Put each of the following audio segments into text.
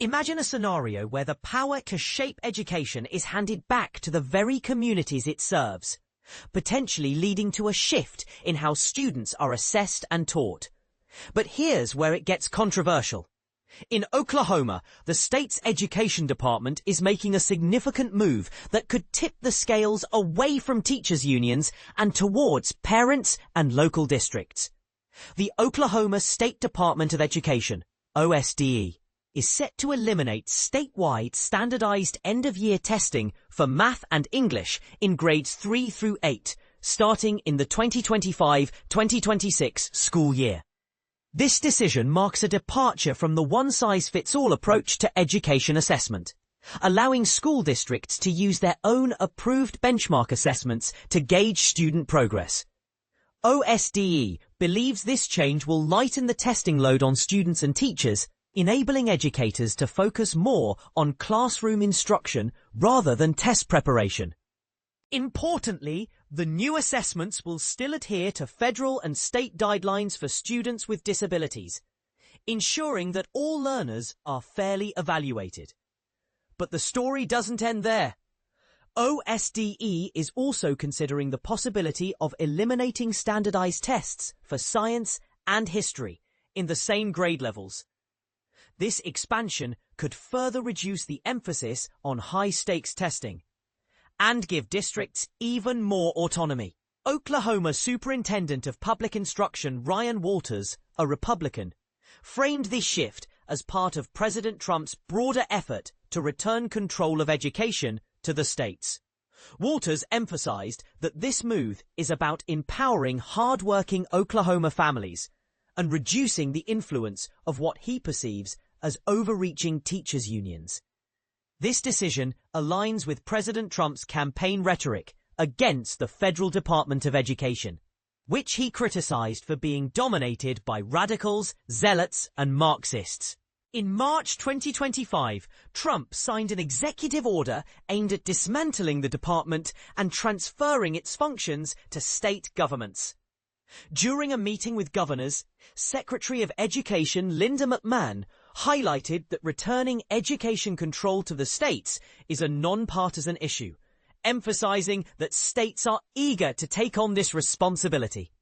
Imagine a scenario where the power to shape education is handed back to the very communities it serves, potentially leading to a shift in how students are assessed and taught. But here's where it gets controversial. In Oklahoma, the state's education department is making a significant move that could tip the scales away from teachers' unions and towards parents and local districts. The Oklahoma State Department of Education, OSDE, is set to eliminate statewide standardized end-of-year testing for math and English in grades 3 through 8, starting in the 2025-2026 school year. This decision marks a departure from the one-size-fits-all approach to education assessment, allowing school districts to use their own approved benchmark assessments to gauge student progress. OSDE believes this change will lighten the testing load on students and teachers, enabling educators to focus more on classroom instruction rather than test preparation. Importantly, the new assessments will still adhere to federal and state guidelines for students with disabilities, ensuring that all learners are fairly evaluated. But the story doesn't end there. OSDE is also considering the possibility of eliminating standardized tests for science and history in the same grade levels. This expansion could further reduce the emphasis on high-stakes testing and give districts even more autonomy. Oklahoma Superintendent of Public Instruction Ryan Walters, a Republican, framed this shift as part of President Trump's broader effort to return control of education to the states. Walters emphasized that this move is about empowering hard-working Oklahoma families and reducing the influence of what he perceives as overreaching teachers' unions. This decision aligns with President Trump's campaign rhetoric against the Federal Department of Education, which he criticized for being dominated by radicals, zealots, and Marxists. In March 2025, Trump signed an executive order aimed at dismantling the department and transferring its functions to state governments. During a meeting with governors, Secretary of Education Linda McMahon highlighted that returning education control to the states is a non-partisan issue, emphasizing that states are eager to take on this responsibility.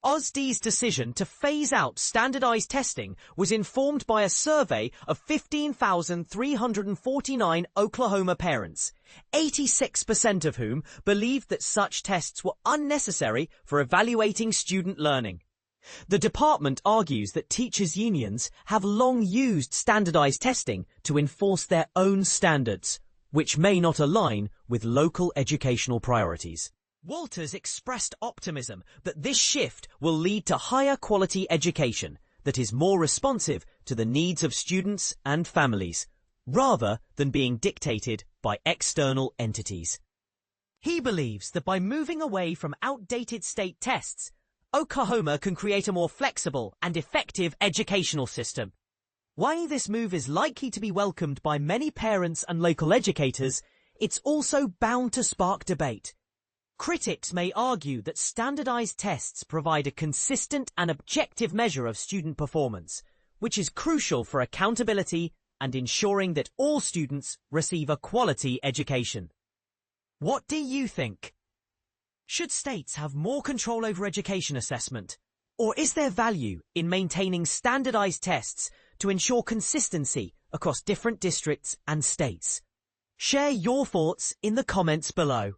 OSDE's decision to phase out standardized testing was informed by a survey of 15,349 Oklahoma parents, 86% of whom believed that such tests were unnecessary for evaluating student learning. The department argues that teachers' unions have long used standardized testing to enforce their own standards, which may not align with local educational priorities. Walters expressed optimism that this shift will lead to higher quality education that is more responsive to the needs of students and families, rather than being dictated by external entities. He believes that by moving away from outdated state tests, Oklahoma can create a more flexible and effective educational system. While this move is likely to be welcomed by many parents and local educators, it's also bound to spark debate. Critics may argue that standardized tests provide a consistent and objective measure of student performance, which is crucial for accountability and ensuring that all students receive a quality education. What do you think? Should states have more control over education assessment, or is there value in maintaining standardized tests to ensure consistency across different districts and states? Share your thoughts in the comments below.